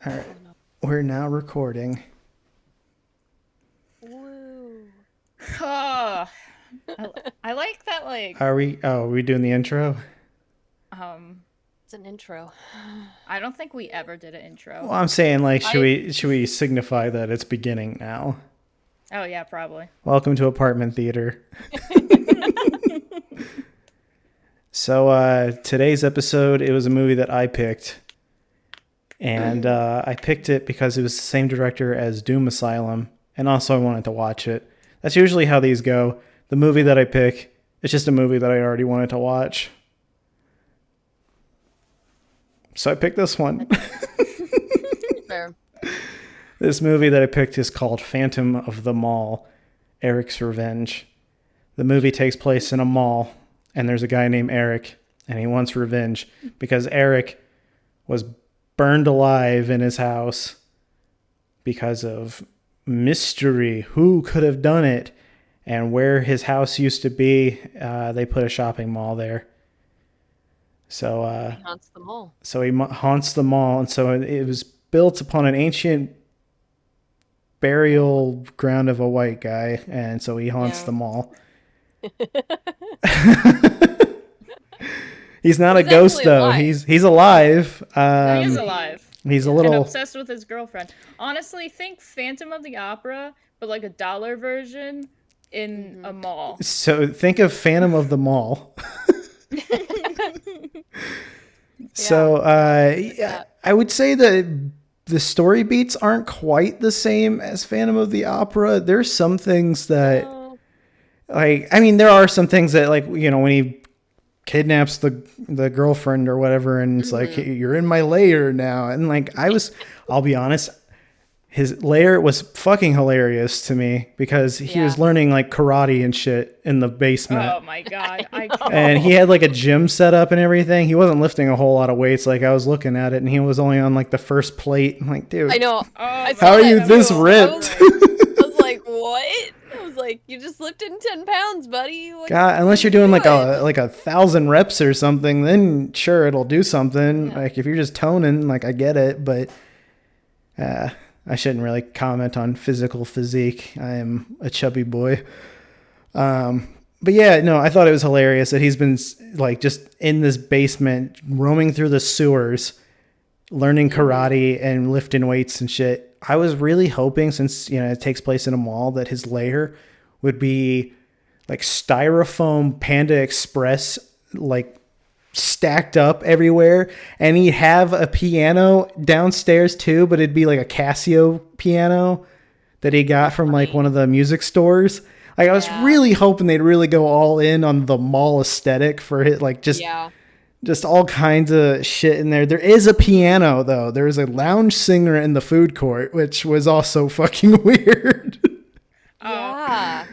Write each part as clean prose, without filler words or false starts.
All right. We're now recording. Woo. Oh, I like that, like, Are we doing the intro? It's an intro. I don't think we ever did an intro. Well, I'm saying, like, should we signify that it's beginning now? Oh, yeah, probably. Welcome to Apartment Theater. So, today's episode, it was a movie that I picked. And I picked it because it was the same director as Doom Asylum. And also I wanted to watch it. That's usually how these go. The movie that I pick, it's just a movie that I already wanted to watch. So I picked this one. Fair. This movie that I picked is called Phantom of the Mall, Eric's Revenge. The movie takes place in a mall, and there's a guy named Eric, and he wants revenge because Eric was burned alive in his house because of mystery. Who could have done it? And where his house used to be, they put a shopping mall there. So He haunts them all. so he haunts the mall, and so it was built upon an ancient burial ground of a white guy, and so he haunts the mall. He's not He's a ghost actually though. alive. He's alive. He is alive. He's a And little. obsessed with his girlfriend. Honestly, think Phantom of the Opera, but like a dollar version in a mall. So think of Phantom of the Mall. So I would say that the story beats aren't quite the same as Phantom of the Opera. There's some things that, like, I mean, there are some things that, like, you know, when he kidnaps the girlfriend or whatever, and it's like, hey, you're in my lair now, and like, I'll be honest, his lair was fucking hilarious to me because he was learning like karate and shit in the basement. Oh my god. And he had like a gym set up and everything. He wasn't lifting a whole lot of weights. Like, I was looking at it, and he was only on like the first plate. I'm like, dude, I know. how are you this ripped? I was like, what? I was like, you just lifted 10 pounds, buddy. What God, unless you're doing like a 1,000 reps or something, then sure, it'll do something. Yeah. Like, if you're just toning, like, I get it, but I shouldn't really comment on physical physique. I am a chubby boy. But yeah, no, I thought it was hilarious that he's been like just in this basement, roaming through the sewers, learning karate and lifting weights and shit. I was really hoping, since, you know, it takes place in a mall, that his lair would be like styrofoam Panda Express, like stacked up everywhere, and he'd have a piano downstairs too, but it'd be like a Casio piano that he got from like one of the music stores. Like, I was really hoping they'd really go all in on the mall aesthetic for it, like just all kinds of shit in there. There is a piano though. There's a lounge singer in the food court, which was also fucking weird.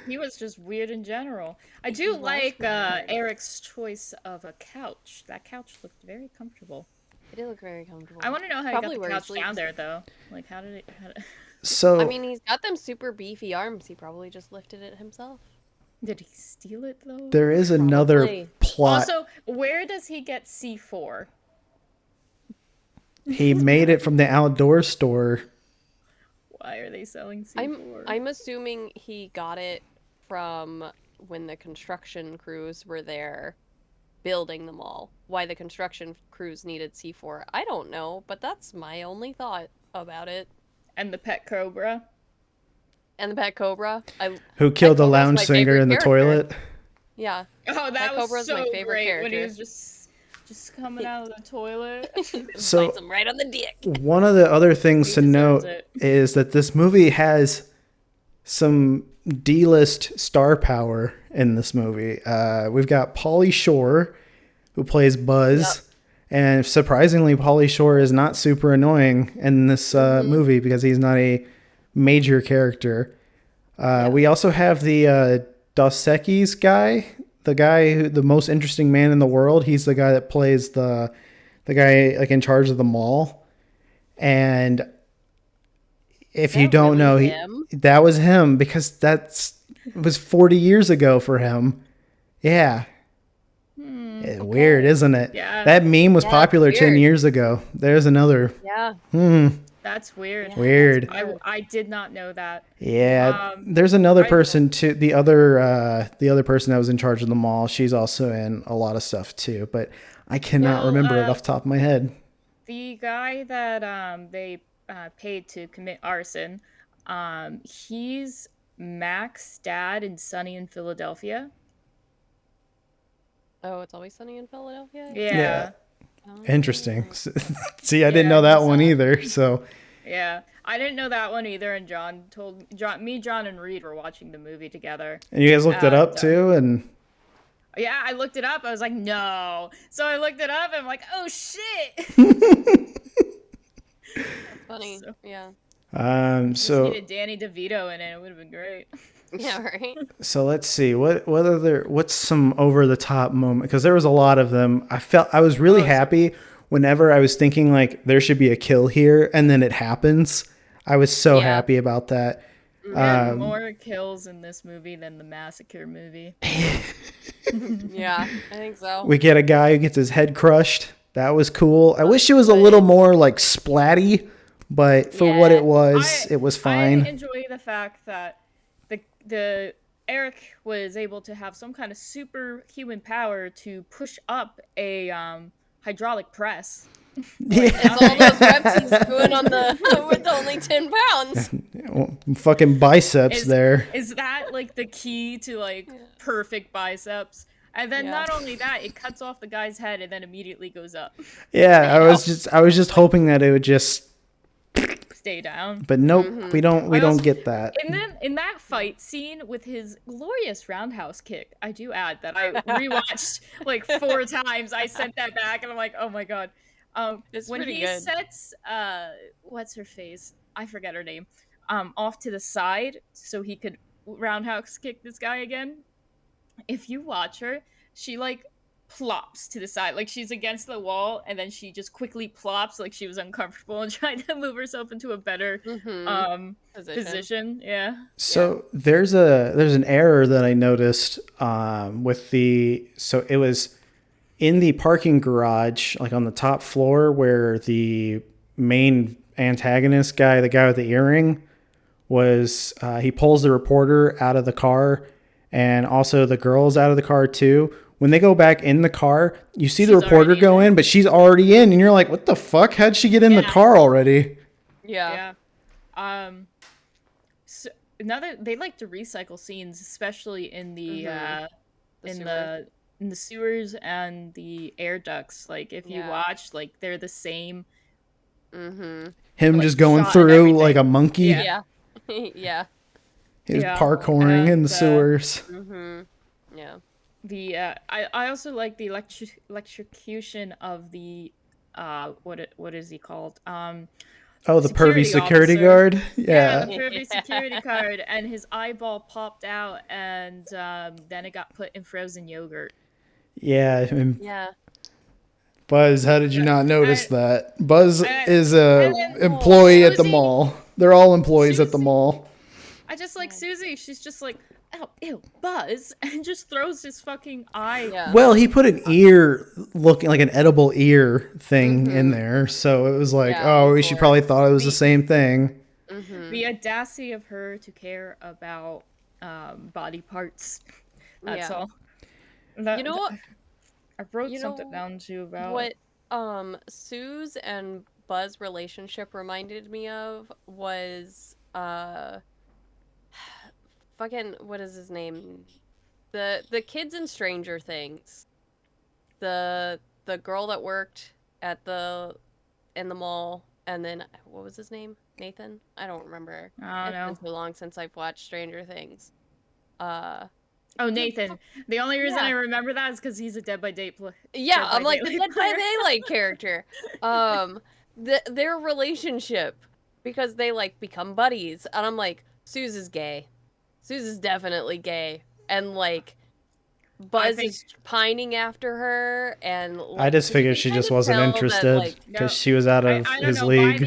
He was just weird in general. I do like Eric's choice of a couch. That couch looked very comfortable. It did look very comfortable. I want to know how Probably he got where the he couch sleeps. down there, though. Like, how did it... So I mean, he's got them super beefy arms. He probably just lifted it himself. Did he steal it, though? there is another Probably. plot. Also, where does he get C4? He made it from the outdoor store. Why are they selling C4? I'm assuming he got it from when the construction crews were there building the mall. Why the construction crews needed C4, I don't know, but that's my only thought about it. And the pet cobra? And the pet cobra. Who killed the Cobra's lounge my singer favorite in the character. toilet? Yeah. Oh, that was Cobra's so my favorite great character. when he was just coming out of the toilet. So Bites him right on the dick. one of the other things to He note deserves it. is that this movie has some D-list star power in this movie. We've got Pauly Shore, who plays Buzz. And surprisingly, Pauly Shore is not super annoying in this movie because he's not a major character. We also have the Dos Equis guy, the most interesting man in the world. He's the guy that plays the guy like in charge of the mall. And if you don't know, that was him, because it was 40 years ago for him. Yeah. Weird, isn't it? Yeah. That meme was Yeah, popular it's 10 weird. years ago. There's another. Yeah. That's weird. Yeah, Weird. that's weird. I did not know that. Yeah, there's another person too. The other person that was in charge of the mall. She's also in a lot of stuff too, but I cannot remember it off the top of my head. The guy that they paid to commit arson, he's Mac's dad in Sunny in Philadelphia. Oh, It's Always Sunny in Philadelphia? Yeah. Oh. Interesting. See, I didn't know that one either. So yeah, I didn't know that one either. And John, John, and Reed were watching the movie together. And you guys looked it up too, and yeah, I looked it up. I was like, no. So I looked it up. And I'm like, oh shit. That's funny. So, yeah. So needed Danny DeVito in it. It would have been great. Yeah, right. So let's see what's some over the top moment, because there was a lot of them. I was really happy whenever I was thinking like there should be a kill here, and then it happens. I was so happy about that. We had more kills in this movie than the Massacre movie. Yeah, I think so. We get a guy who gets his head crushed. That was cool. I wish it was a little more like splatty, but for what it was fine. I enjoy the fact that the Eric was able to have some kind of superhuman power to push up a hydraulic press. It's all those reps he's doing on the with only 10 pounds. Fucking biceps there. Is that like the key to like perfect biceps? And then not only that, it cuts off the guy's head and then immediately goes up. Yeah, I was just hoping that it would just stay down. But nope, we don't get that. And then in that fight scene with his glorious roundhouse kick, I do add that I rewatched like 4 times. I sent that back and I'm like, oh my god. When he sets what's her face? I forget her name. Off to the side so he could roundhouse kick this guy again. If you watch her, she like plops to the side, like she's against the wall, and then she just quickly plops like she was uncomfortable and tried to move herself into a better position. Yeah. So there's an error that I noticed so it was in the parking garage, like on the top floor, where the main antagonist guy, the guy with the earring, was. He pulls the reporter out of the car, and also the girls out of the car too. When they go back in the car, you see the reporter go in, but she's already in, and you're like, "What the fuck? How'd she get in the car already?" Yeah. So they like to recycle scenes, especially in the in the sewers and the air ducts. Like if you watch, like they're the same. Him like, just going through like a monkey. Yeah. Yeah. He's parkouring in the sewers. Yeah. The I also like the electrocution of the what is he called? The pervy security guard. Yeah. The pervy security guard, and his eyeball popped out, and then it got put in frozen yogurt. Yeah. Yeah. Buzz, how did you not notice that? Buzz is a employee at the mall. They're all employees at the mall. I just like Susie. She's just like, oh, ew, Buzz, and just throws his fucking eye. Yeah. Well, he put an ear, looking like an edible ear thing in there, so it was like, she probably thought it was the same thing. The audacity of her to care about body parts. That's all. You know what? I wrote something down too about what Sue's and Buzz relationship reminded me of was fucking what is his name? The kids in Stranger Things. The girl that worked at in the mall, and then what was his name? Nathan? I don't remember. I don't know. It's been so long since I've watched Stranger Things. Nathan. The only reason I remember that is because he's a Dead by Daylight. Yeah, I'm like the Dead by Daylight character. Their relationship, because they like become buddies, and I'm like, Suze is gay. Suze is definitely gay, and like Buzz is pining after her, and like, I just figured she just wasn't interested because she was out of his league.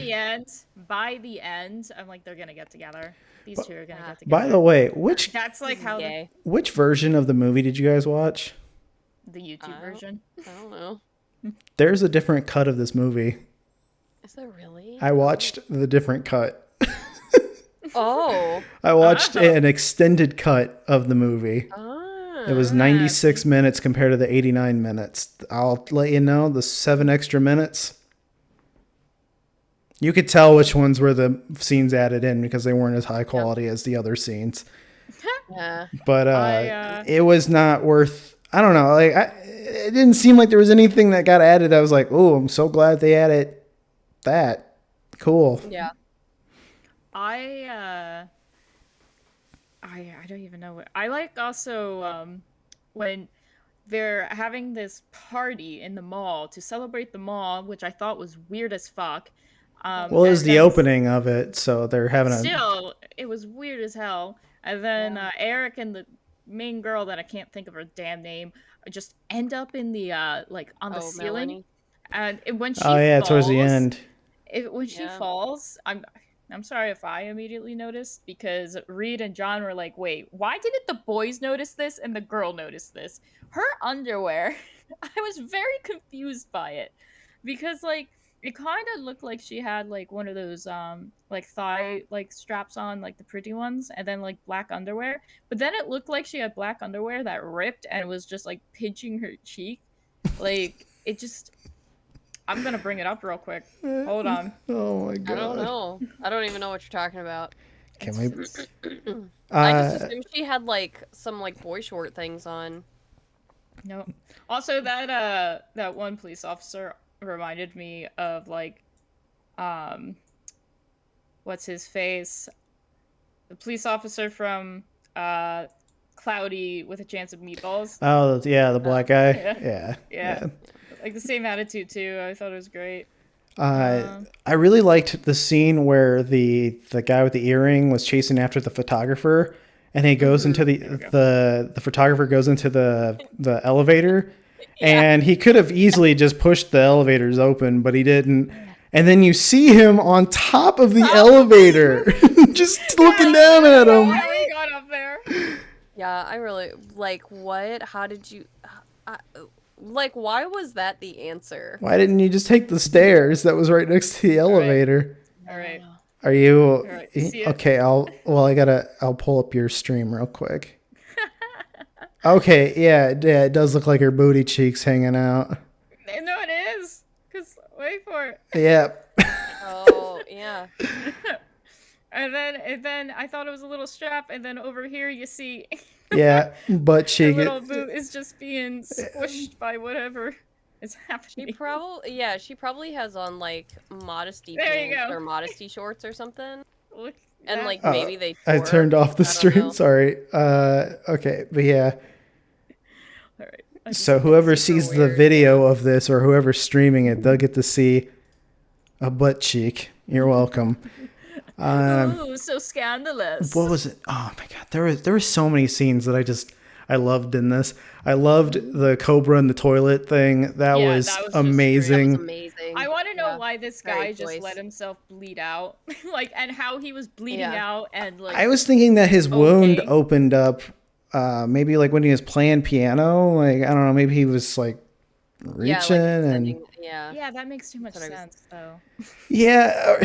By the end, I'm like, they're gonna get together. These two are gonna get together. By the way, that's like how which version of the movie did you guys watch? The YouTube version. I don't know. There's a different cut of this movie. Is there really? I watched the different cut. Oh. I watched an extended cut of the movie. Oh. It was 96 minutes compared to the 89 minutes. I'll let you know, the 7 extra minutes. You could tell which ones were the scenes added in because they weren't as high quality as the other scenes. Yeah. But it was not worth. I don't know. Like it didn't seem like there was anything that got added. I was like, oh, I'm so glad they added that. Cool. Yeah. I don't even know what I like. Also, when they're having this party in the mall to celebrate the mall, which I thought was weird as fuck. Well, it was the opening of it, so they're having it was weird as hell. And then Eric and the main girl that I can't think of her damn name just end up in the like on the ceiling. Melanie. And when she falls, towards the end. When she falls, I'm sorry if I immediately noticed, because Reed and John were like, wait, why didn't the boys notice this and the girl notice this? Her underwear, I was very confused by it, because like it kind of looked like she had like one of those like thigh like straps on, like the pretty ones, and then like black underwear, but then it looked like she had black underwear that ripped and was just like pinching her cheek. Like it just, I'm gonna bring it up real quick. Hold on. Oh my god. I don't know. I don't even know what you're talking about. Can we? I just assumed she had like some like boy short things on. No. Also, that one police officer reminded me of like, what's his face? The police officer from Cloudy with a Chance of Meatballs. Oh yeah, the black guy. Yeah. Like the same attitude too. I thought it was great. I really liked the scene where the guy with the earring was chasing after the photographer, and he goes into the photographer goes into the elevator, and he could have easily just pushed the elevators open, but he didn't. And then you see him on top of the elevator, just looking down at him. He got up there. Yeah, I really like. What? How did you? Like, why was that the answer? Why didn't you just take the stairs that was right next to the elevator? All right. Are you All right, okay? I'll pull up your stream real quick. Okay, yeah, it does look like her booty cheeks hanging out. No, it is. Cause wait for it. Yeah. Oh yeah. And then I thought it was a little strap, and then over here you see. Yeah, but the little boot is just being squished by whatever is happening. She probably has on like modesty There you pants go. or modesty shorts or something. Look And that. like maybe they I turned off the stream. Sorry. Okay, but yeah. All right. So whoever sees the video of this, or whoever's streaming it, they'll get to see a butt cheek. You're welcome. Ooh, so scandalous. What was it? Oh my god, there were so many scenes that I loved in this. I loved the cobra in the toilet thing. That was amazing. That was amazing. I want to know why this guy just let himself bleed out, like, and how he was bleeding out, and like. I was thinking that his wound opened up, maybe like when he was playing piano. Like I don't know, maybe he was like reaching and. Yeah, that makes too much sense, though. Yeah.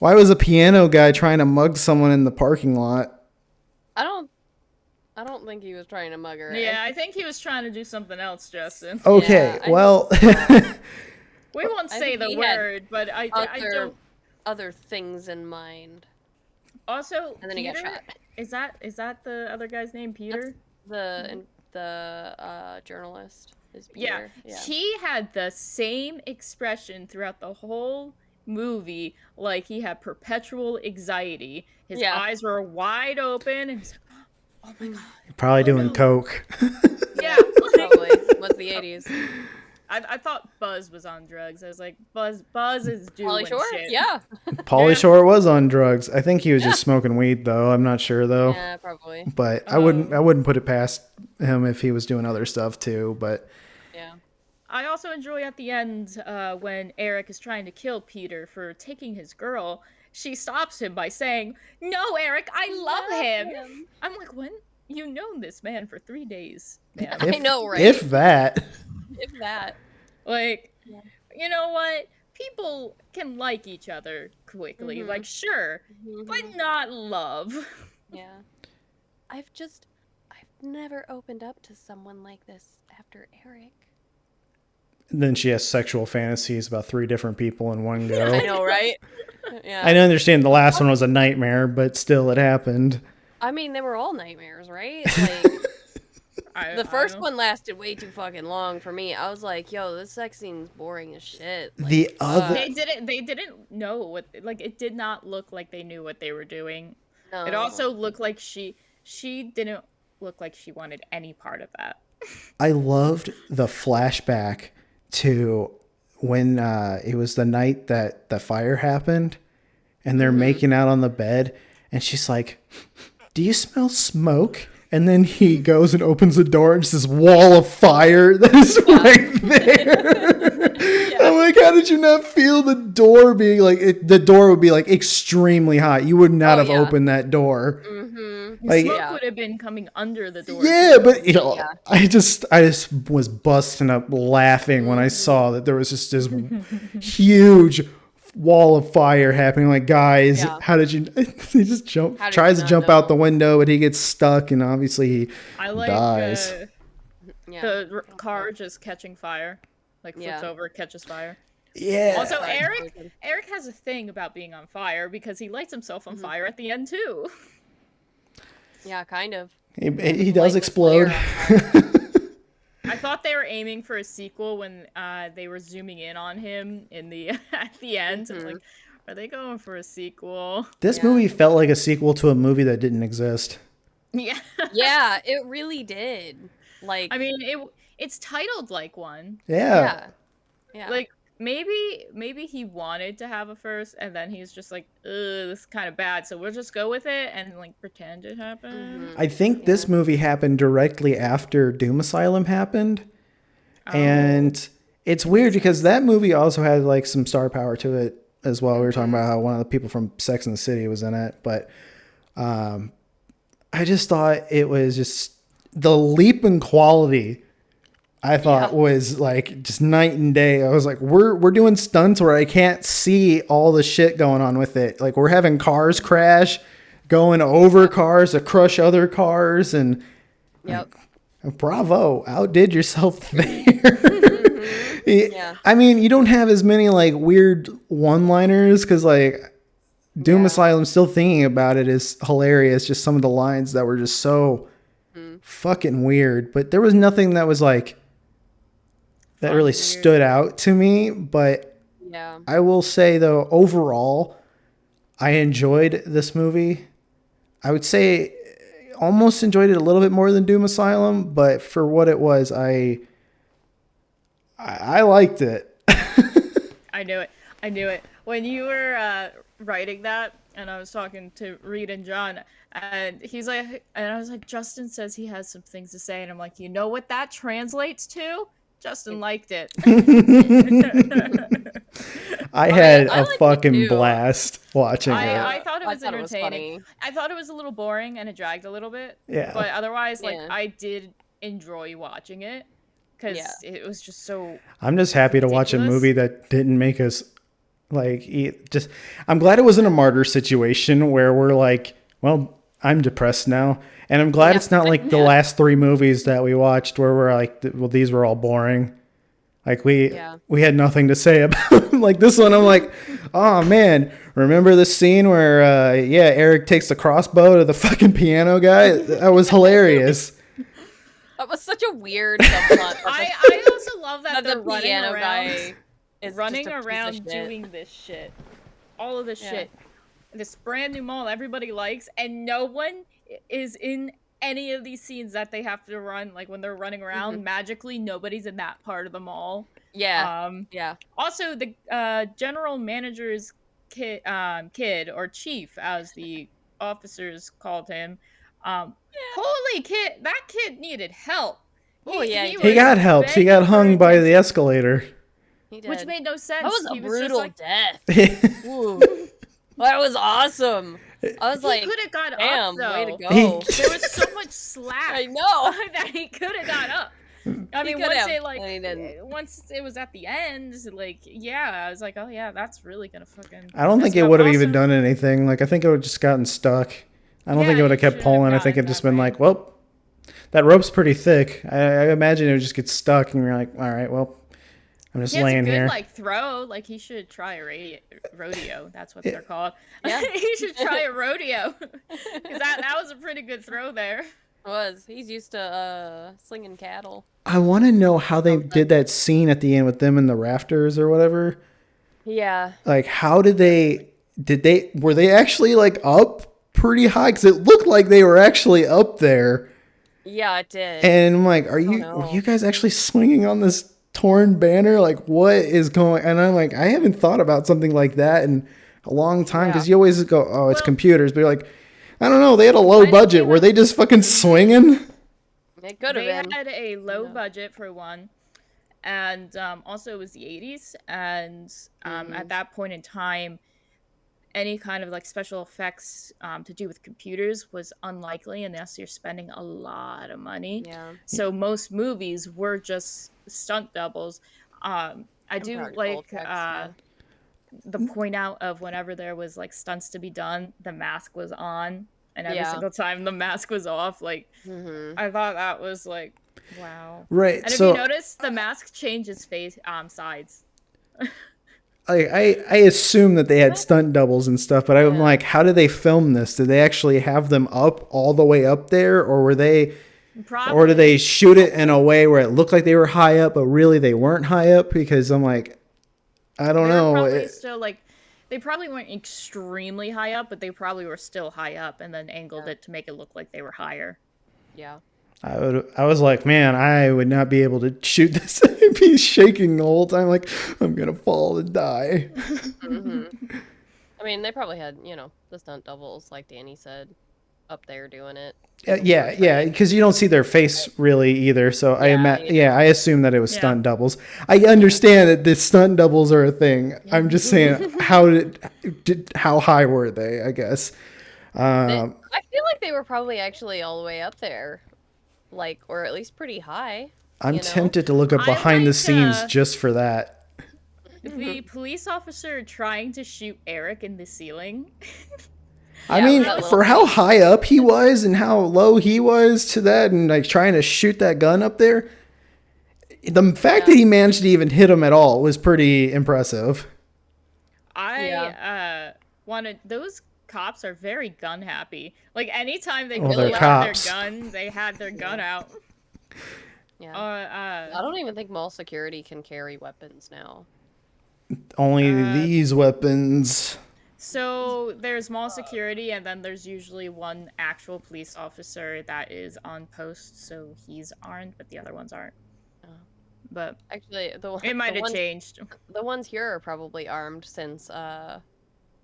Why was a piano guy trying to mug someone in the parking lot? I don't think he was trying to mug her. Yeah, I think he was trying to do something else, Justin. Okay, well... we won't say the word, but I don't... Other things in mind. Also, and then Peter, he got shot. Is that the other guy's name, Peter? That's the journalist is Peter. Yeah, he had the same expression throughout the whole movie, like he had perpetual anxiety. His eyes were wide open, and he's like, "Oh my god!" You're probably doing coke. Yeah, probably. Was the 80s. I thought Buzz was on drugs. I was like, Buzz is doing Pauly Shore? shit. Yeah. Pauly Shore was on drugs. I think he was just smoking weed, though. I'm not sure though. Yeah, probably. But I wouldn't put it past him if he was doing other stuff too. But yeah. I also enjoy at the end when Eric is trying to kill Peter for taking his girl. She stops him by saying, "No, Eric, I love him." I'm like, "When? You've known this man for 3 days, man." I know, right? If that. If that. Like, you know what? people can like each other quickly. Mhm. Like, sure, but not love. Yeah. I've never opened up to someone like this after Eric. And then she has sexual fantasies about 3 different people in one go. I know, right? Yeah. I understand the last one was a nightmare, but still it happened. I mean, they were all nightmares, right? Like, the I first don't- one lasted way too fucking long for me. I was like, yo, this sex scene's boring as shit. Like, The other- They didn't know what, like, it did not look like they knew what they were doing. No. It also looked like she didn't look like she wanted any part of that. I loved the flashback to when it was the night that the fire happened and they're making out on the bed and she's like, do you smell smoke? And then he goes and opens the door and just this wall of fire that is right there. I'm like, how did you not feel the door being like, the door would be like extremely hot. You would not have opened that door. Like, Smoke would have been coming under the door. yeah, but you know, I just was busting up laughing when I saw that there was just this huge wall of fire happening. Like, guys, how did you? He just tries to jump out the window, but he gets stuck, and obviously he dies. The car just catching fire, like flips over, catches fire. Yeah. Also, Eric has a thing about being on fire because he lights himself on fire at the end too. Yeah, kind of. He does explode. I thought they were aiming for a sequel when they were zooming in on him in the at the end. I was like, are they going for a sequel? This movie felt like a sequel to a movie that didn't exist. Yeah. Yeah, it really did. Like, I mean, it's titled like one. Yeah. Yeah. Like, maybe he wanted to have a first, and then he's just like, ugh, this is kind of bad, so we'll just go with it and like pretend it happened. I think this movie happened directly after Doom Asylum happened. And it's weird because that movie also had like some star power to it as well. We were talking about how one of the people from Sex and the City was in it, but I just thought it was just the leap in quality. I thought was like just night and day. I was like, we're doing stunts where I can't see all the shit going on with it. Like, we're having cars crash, going over cars to crush other cars, and like, bravo, outdid yourself there. I mean, you don't have as many like weird one-liners because like Doom Asylum, still thinking about it, is hilarious. Just some of the lines that were just so fucking weird, but there was nothing that was like that really stood out to me. But I will say though, overall, I enjoyed this movie. I would say almost enjoyed it a little bit more than Doom Asylum, but for what it was, I liked it. I knew it. When you were writing that, and I was talking to Reed and John, and he's like, and I was like, Justin says he has some things to say, and I'm like, you know what that translates to? Justin liked it. I had a fucking blast watching it. I thought it was entertaining. I thought it was a little boring and it dragged a little bit. Yeah. But otherwise, like, I did enjoy watching it because it was just so. I'm just happy to watch a movie that didn't make us like eat. Just, I'm glad it wasn't a martyr situation where we're like, well, I'm depressed now. And I'm glad it's not like the last 3 movies that we watched where we're like, well, these were all boring. Like we had nothing to say about them. Like this one, I'm like, oh man, remember this scene where, Eric takes the crossbow to the fucking piano guy? That was hilarious. That was such a weird subplot. I also love that the piano guy is running around doing this shit. All of this shit. This brand new mall everybody likes, and no one is in any of these scenes that they have to run. Like when they're running around, magically nobody's in that part of the mall. Also, the general manager's kid or chief, as the officers called him. Holy kid, that kid needed help. He got help. He got hung by the escalator. He did. Which made no sense. That was a brutal death. Ooh. That was awesome. I was like, he could have got damn, up, though. way to go. There was so much slack. I know that he could have got up. I mean, didn't. once it was at the end, like, yeah, I was like, oh yeah, that's really gonna fucking. I don't think it would have even done anything. Like, I think it would have just gotten stuck. I don't think it would have kept pulling. I think it just been like, well, that rope's pretty thick. I imagine it would just get stuck, and you're like, all right, well, I'm just laying here. Like throw, like he should try a rodeo. That's what they're called. Yeah, he should try a rodeo because that was a pretty good throw there. It was. He's used to slinging cattle. I want to know how they did that scene at the end with them in the rafters or whatever. Yeah. Like, how were they actually like up pretty high? Because it looked like they were actually up there. Yeah, it did. And I'm like, were you guys actually swinging on this torn banner? Like, what is going? And I'm like, I haven't thought about something like that in a long time, because you always go, oh, it's computers. But you're like, I don't know. They had a low budget. Were they just fucking swinging? It could have been. They had a low budget for one. And also it was the 80s. And at that point in time, any kind of like special effects to do with computers was unlikely unless you're spending a lot of money. Yeah. So most movies were just stunt doubles. I do like the point out of whenever there was like stunts to be done, the mask was on, and every single time the mask was off. Like, I thought that was like, wow. Right. And if you notice, the mask changes face sides. I assume that they had stunt doubles and stuff, but I'm like, how did they film this? Did they actually have them up all the way up there, or were they, or did they shoot it in a way where it looked like they were high up, but really they weren't high up? Because I'm like, I don't know. Probably still like, they probably weren't extremely high up, but they probably were still high up, and then angled it to make it look like they were higher. Yeah. I was like, man, I would not be able to shoot this. I'd be shaking the whole time, like, I'm gonna fall and die. I mean, they probably had, the stunt doubles, like Danny said, up there doing it. Yeah, because you don't see their face really either. So I assume that it was stunt doubles. I understand that the stunt doubles are a thing. I'm just saying, how high were they? I guess. I feel like they were probably actually all the way up there, like, or at least pretty high. I'm tempted to look up behind the scenes just for that. The police officer trying to shoot Eric in the ceiling. I mean, for how high up he was and how low he was to that, and like trying to shoot that gun up there, the fact that he managed to even hit him at all was pretty impressive. I wanted those cops are very gun happy. Like anytime they pulled out their gun, they had their gun out. Yeah. I don't even think mall security can carry weapons now. Only these weapons. So there's mall security, and then there's usually one actual police officer that is on post, so he's armed, but the other ones aren't. But actually, it might have changed. The ones here are probably armed since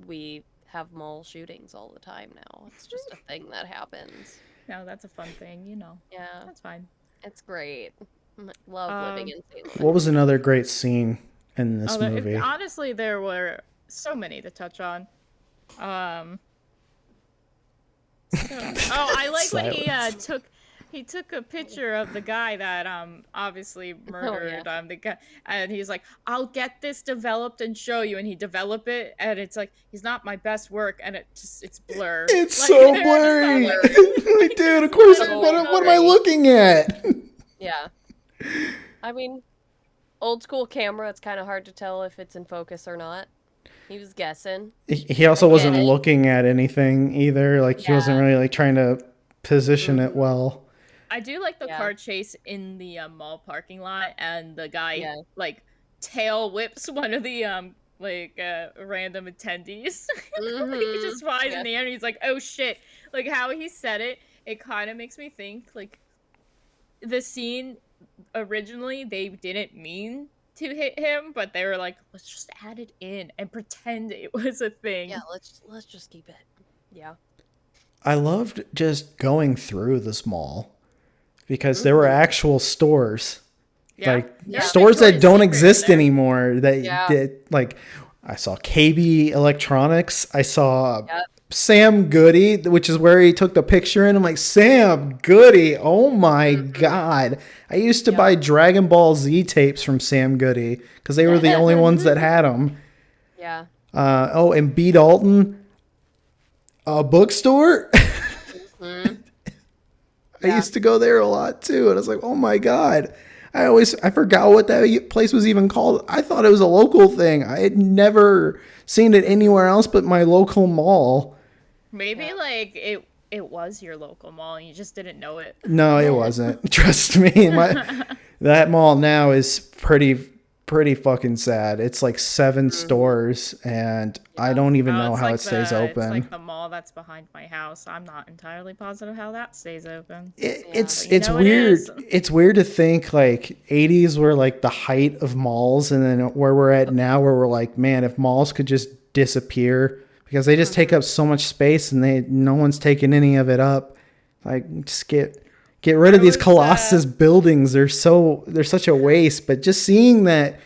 we have mall shootings all the time now. It's just a thing that happens. No, that's a fun thing, Yeah, that's fine. It's great. Love living in St. Louis. What was another great scene in this movie? Honestly, there were so many to touch on. I like when he took a picture of the guy that obviously murdered the guy, and he's like, I'll get this developed and show you, and he developed it, and it's like, he's not my best work, and it's blur. It's like, so blurry. Like, dude, of course, what am I looking at? Yeah. I mean, old school camera, it's kind of hard to tell if it's in focus or not. He was guessing. He also wasn't looking at anything either. Like, he wasn't really like trying to position it well. I do like the car chase in the mall parking lot, and the guy like tail whips one of the random attendees. He just flies in the air, and he's like, "Oh shit!" Like how he said it, it kind of makes me think like the scene originally they didn't mean to hit him, but they were like, let's just add it in and pretend it was a thing. Yeah, let's just keep it. Yeah. I loved just going through this mall because there were actual stores. Yeah. Like stores that don't exist anymore. That did, like, I saw KB Electronics. I saw Sam Goody, which is where he took the picture in. I'm like, Sam Goody, oh my God. I used to buy Dragon Ball Z tapes from Sam Goody because they were the only ones that had them. Yeah. And B. Dalton, a bookstore. Mm-hmm. I used to go there a lot too. And I was like, oh my God. I forgot what that place was even called. I thought it was a local thing. I had never seen it anywhere else but my local mall. Maybe like it was your local mall and you just didn't know it. No, it wasn't. Trust me. That mall now is pretty fucking sad. It's like 7 stores, and I don't even know how it stays open. It's like the mall that's behind my house. I'm not entirely positive how that stays open. It's weird. It's weird to think like 80s were like the height of malls, and then where we're at now, where we're like, man, if malls could just disappear because they just take up so much space, and no one's taking any of it up. Like, just get rid of these Colossus buildings. They're such a waste. But just seeing that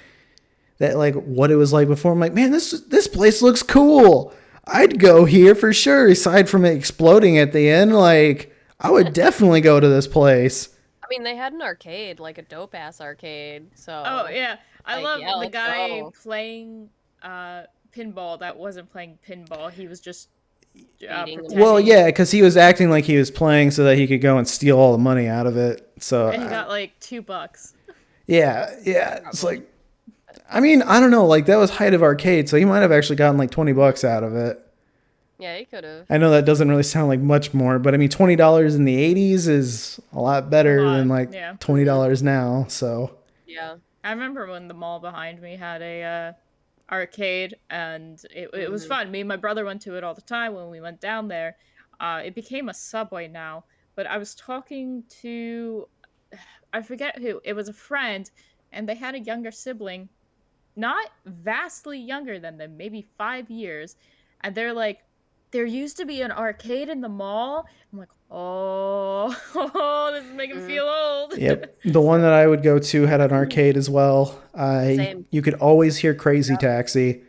like what it was like before, I'm like, man, this place looks cool. I'd go here for sure. Aside from it exploding at the end, like I would definitely go to this place. I mean, they had an arcade, like a dope ass arcade. So. Oh yeah, I love the guy playing pinball that wasn't playing pinball. He was just. Well, yeah, because he was acting like he was playing so that he could go and steal all the money out of it. So and he got like $2. Yeah. It's like, I mean, I don't know. Like that was height of arcade, so he might have actually gotten like $20 out of it. Yeah, he could have. I know that doesn't really sound like much more, but I mean, $20 in the 80s is a lot better than like $20 now. So yeah, I remember when the mall behind me had a arcade, and it was fun. Me and my brother went to it all the time when we went down there. It became a Subway now, but I was talking to, I forget who, it was a friend, and they had a younger sibling, not vastly younger than them, maybe 5 years, and they're like, there used to be an arcade in the mall. I'm like, oh, this is making me feel old. Yep. The one that I would go to had an arcade as well. Same. You could always hear Crazy Taxi.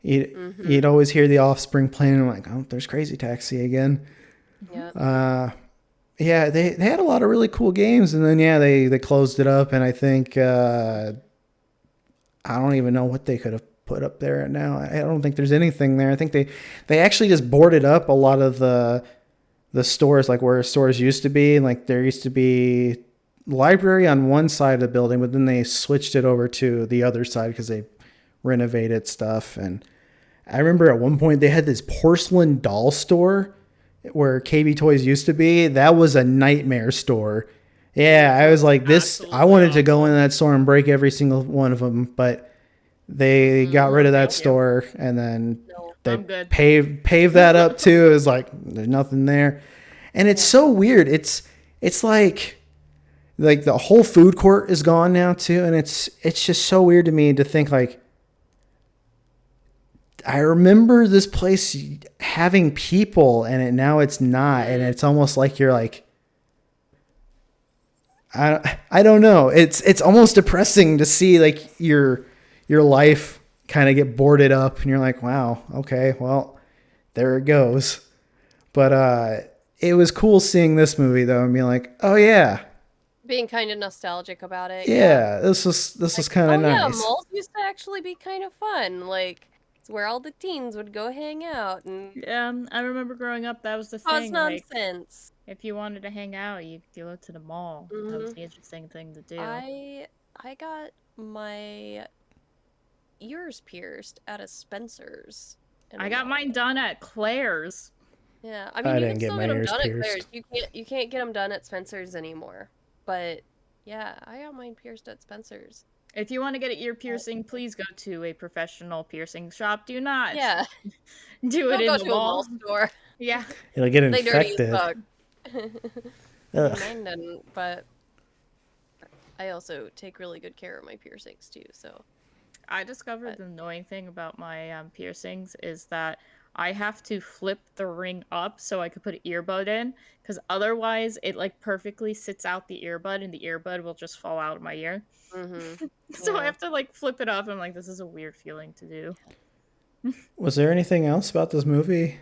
You'd always hear the Offspring playing. I'm like, oh, there's Crazy Taxi again. Yeah. Yeah, they had a lot of really cool games, and then they closed it up, and I think I don't even know what they could have put up there now. I don't think there's anything there. I think they actually just boarded up a lot of the stores, like where stores used to be. Like there used to be library on one side of the building, but then they switched it over to the other side because they renovated stuff. And I remember at one point they had this porcelain doll store where KB Toys used to be. That was a nightmare store. Yeah, I was like, I wanted to go in that store and break every single one of them, but they got rid of that store, and then they paved that up too. It was like there's nothing there, and it's so weird. It's like the whole food court is gone now too, and it's just so weird to me to think like I remember this place having people, and now it's not, and it's almost like you're like. I don't know. It's almost depressing to see like your life kind of get boarded up, and you're like, wow, okay, well, there it goes. But it was cool seeing this movie though, and being like, oh yeah, being kind of nostalgic about it. Yeah, this was kind of nice. Yeah, malls used to actually be kind of fun. Like it's where all the teens would go hang out. And yeah, I remember growing up. That was the thing. Cause nonsense. Like, if you wanted to hang out, you go to the mall. That was the interesting thing to do. I got my ears pierced at a Spencer's. I got mine done at Claire's. Yeah, I mean, you can still get them done at Claire's. You can't get them done at Spencer's anymore. But yeah, I got mine pierced at Spencer's. If you want to get an ear piercing, please go to a professional piercing shop. Do not. Yeah. Do it in the mall store. Yeah. You'll get infected. Mine didn't, but I also take really good care of my piercings too. So I discovered the annoying thing about my piercings is that I have to flip the ring up so I could put an earbud in, because otherwise it like perfectly sits out the earbud and the earbud will just fall out of my ear. So I have to like flip it up. I'm like, this is a weird feeling to do. Was there anything else about this movie?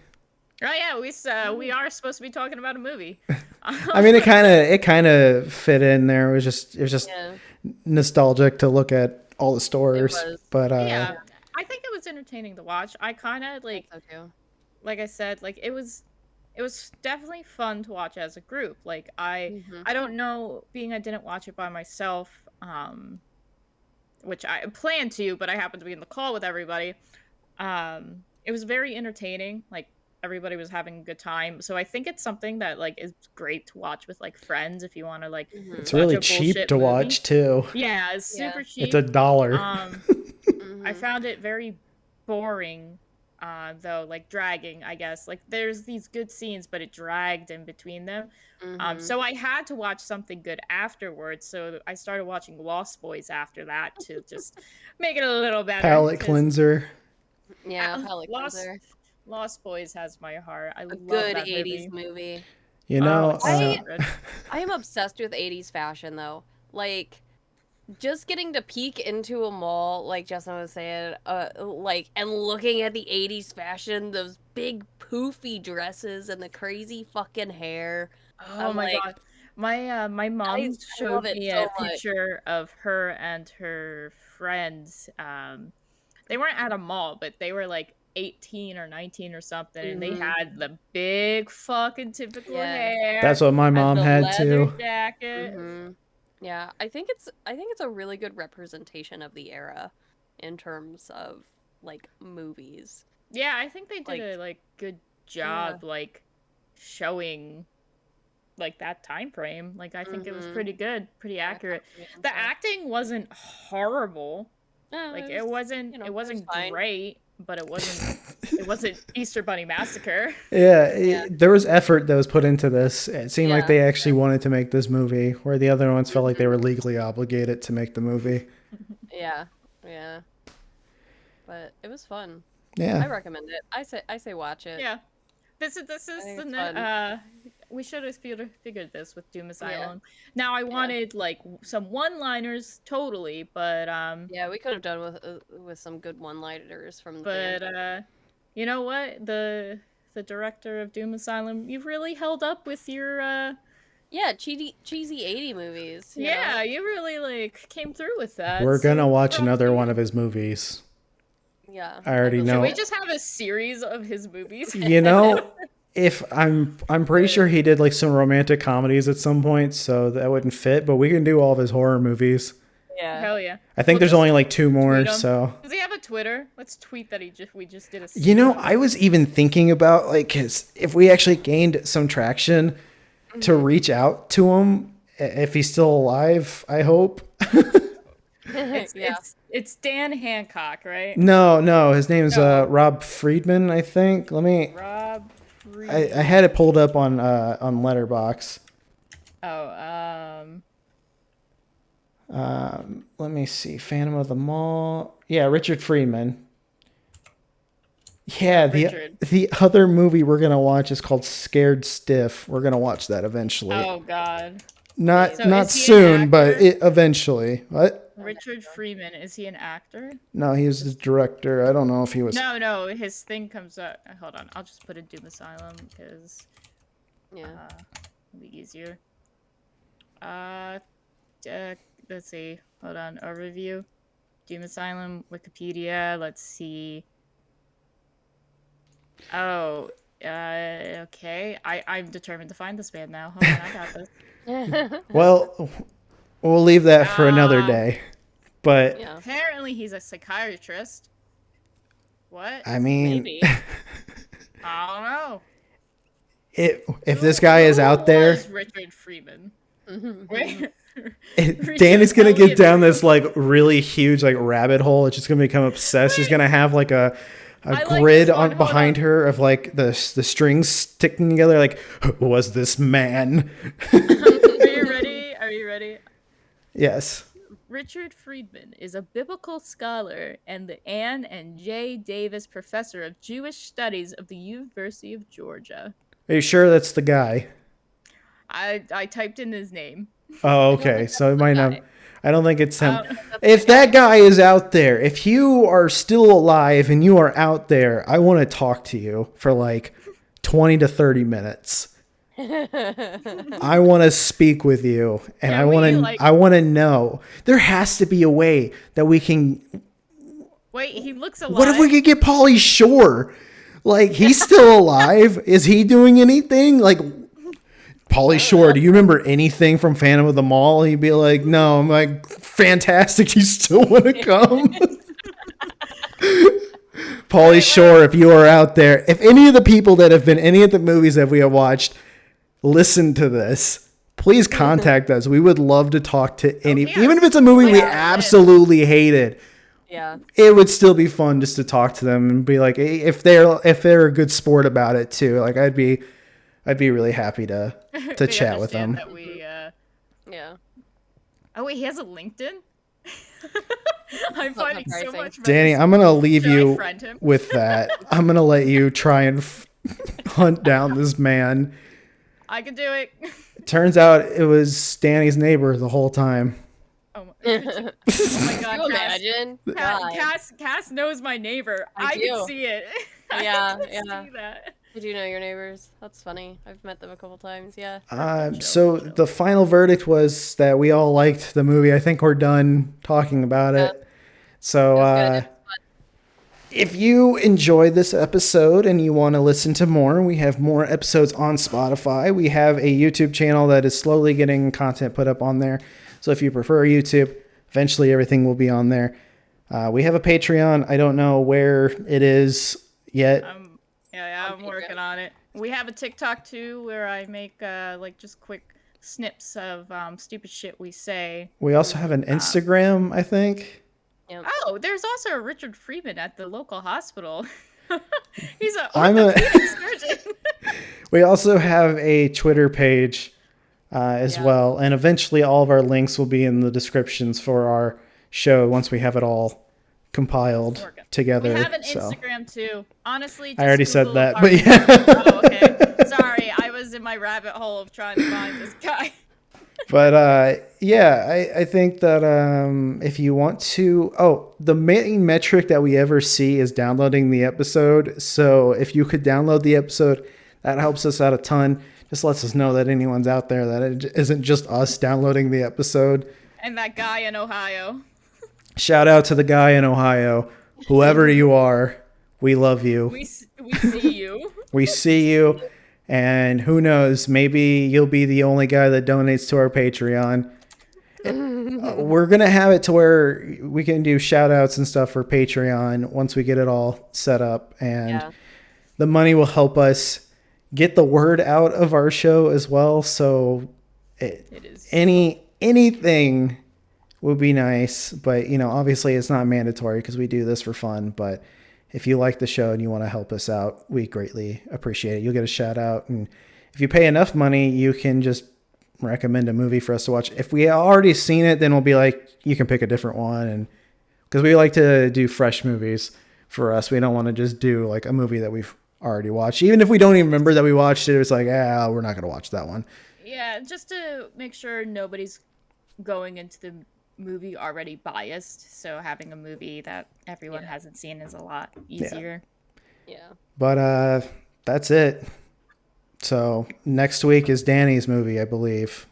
Oh yeah, we are supposed to be talking about a movie. I mean, it kind of fit in there. It was just nostalgic to look at all the stores, but yeah, I think it was entertaining to watch. I kind of like I said, like it was definitely fun to watch as a group. Like I don't know, being I didn't watch it by myself, which I planned to, but I happened to be in the call with everybody. It was very entertaining. Like everybody was having a good time. So I think it's something that like is great to watch with like friends if you want to like. It's really cheap to watch too. Yeah, it's super cheap. It's $1. I found it very boring, though, like dragging, I guess. Like there's these good scenes, but it dragged in between them. So I had to watch something good afterwards. So I started watching Lost Boys after that to just make it a little better. Palate cleanser. Yeah, palate cleanser. Lost Boys has my heart. I love good that 80s movie. You know, I am obsessed with 80s fashion though. Like just getting to peek into a mall, like Justin was saying, like and looking at the 80s fashion, those big poofy dresses and the crazy fucking hair. Oh my god. My mom showed me a picture of her and her friends. They weren't at a mall, but they were like 18 or 19 or something, and they had the big fucking typical hair. That's what my mom had too. Jacket. Yeah, I think it's a really good representation of the era in terms of like movies. Yeah, I think they did a good job like showing like that time frame. Like I think it was pretty good, pretty accurate. The acting wasn't horrible. Like it wasn't great, but it wasn't Easter Bunny Massacre. There was effort that was put into this. It seemed like they actually wanted to make this movie, where the other ones felt like they were legally obligated to make the movie. Yeah. But it was fun. Yeah, I recommend it. I say watch it. Yeah, this is the we should have figured this with Doom Asylum. Now I wanted like some one-liners, totally, but yeah, we could have done with some good one-liners from. But you know what, the director of Doom Asylum, you've really held up with your cheesy 80 movies. You really like came through with that. We're gonna watch another one of his movies. Yeah, I already know. Should we just have a series of his movies? You know, if I'm pretty sure he did like some romantic comedies at some point, so that wouldn't fit. But we can do all of his horror movies. Yeah, hell yeah. I think there's only like 2 more. So does he have a Twitter? Let's tweet that we just did a. You know, I was even thinking about like if we actually gained some traction to reach out to him, if he's still alive. I hope. It's Dan Hancock, right? No, his name's Rob Friedman, I think. Rob Friedman. I had it pulled up on Letterboxd. Let me see. Phantom of the Mall. Yeah, Richard Friedman. Yeah, the other movie we're gonna watch is called Scared Stiff. We're gonna watch that eventually. Oh God. Not soon, but eventually. What? Richard Friedman, is he an actor? No, he was the director. I don't know if he was. No, his thing comes up. Hold on, I'll just put in Doom Asylum because it'll be easier. Let's see. Hold on, overview. Doom Asylum, Wikipedia. Let's see. Oh, okay. I'm determined to find this man now. Hold on, I got this. Well, we'll leave that for another day. But apparently he's a psychiatrist. What? I mean, maybe. I don't know. If this guy is out there, Richard Friedman. Danny's gonna get down this like really huge like rabbit hole. It's just gonna become obsessed. She's gonna have like a grid on behind her of like the strings sticking together. Like, who was this man? Are you ready? Yes. Richard Friedman is a biblical scholar and the Ann and J. Davis Professor of Jewish Studies of the University of Georgia. Are you sure that's the guy? I typed in his name. Oh, okay. So it might not. I don't think it's him. If that guy is out there, if you are still alive and you are out there, I want to talk to you for like 20 to 30 minutes. I want to speak with you, and I want to know. There has to be a way that we can. Wait, he looks alive. What if we could get Pauly Shore? Like, he's still alive. Is he doing anything? Like, Pauly Shore, do you remember anything from Phantom of the Mall? He'd be like, no. I'm like, fantastic. You still want to come? Pauly Shore, if you are out there, if any of the people that have been any of the movies that we have watched listen to this, please contact us. We would love to talk to any, even if it's a movie we absolutely hated. Yeah, it would still be fun just to talk to them and be like, if they're a good sport about it too. Like, I'd be really happy to chat with them. Yeah. Oh wait, he has a LinkedIn. I'm finding so much. Danny, I'm gonna leave you with that. I'm gonna let you try and hunt down this man. I can do it. Turns out it was Danny's neighbor the whole time. Oh my god! Can you imagine? Cass knows my neighbor. I can see it. Yeah. See that. Did you know your neighbors? That's funny. I've met them a couple times. Yeah. So the final verdict was that we all liked the movie. I think we're done talking about it. So if you enjoyed this episode and you want to listen to more, we have more episodes on Spotify. We have a YouTube channel that is slowly getting content put up on there. So if you prefer YouTube, eventually everything will be on there. We have a Patreon. I don't know where it is yet. I'm working on it. We have a TikTok too, where I make like just quick snips of stupid shit we say. We also have an Instagram, I think. Yep. Oh, there's also a Richard Friedman at the local hospital. He's an orthopedic surgeon. We also have a Twitter page as well, and eventually all of our links will be in the descriptions for our show once we have it all compiled together. We have an Instagram too. Honestly, I already said that, but yeah. Oh, okay. Sorry, I was in my rabbit hole of trying to find this guy. But I think that if you want to, the main metric that we ever see is downloading the episode. So if you could download the episode, that helps us out a ton. Just lets us know that anyone's out there, that it isn't just us downloading the episode. And that guy in Ohio. Shout out to the guy in Ohio. Whoever you are, we love you. We see you. We see you. And who knows, maybe you'll be the only guy that donates to our Patreon. We're going to have it to where we can do shout outs and stuff for Patreon once we get it all set up. And the money will help us get the word out of our show as well. So anything would be nice. But, obviously it's not mandatory because we do this for fun. But if you like the show and you want to help us out, we greatly appreciate it. You'll get a shout out. And if you pay enough money, you can just recommend a movie for us to watch. If we already seen it, then we'll be like, you can pick a different one. And because we like to do fresh movies for us. We don't want to just do like a movie that we've already watched. Even if we don't even remember that we watched it, it's like, we're not going to watch that one. Yeah, just to make sure nobody's going into the movie already biased, so having a movie that everyone hasn't seen is a lot easier. But that's it. So next week is Danny's movie, I believe.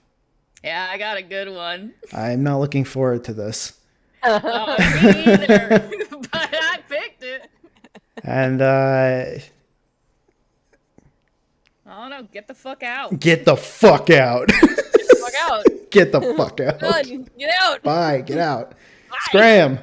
Yeah, I got a good one. I'm not looking forward to this. Me either. But I picked it. And I don't know, get the fuck out. Get the fuck out. Get the fuck out. Get the fuck out. Done. Get out. Bye. Get out. Bye. Scram.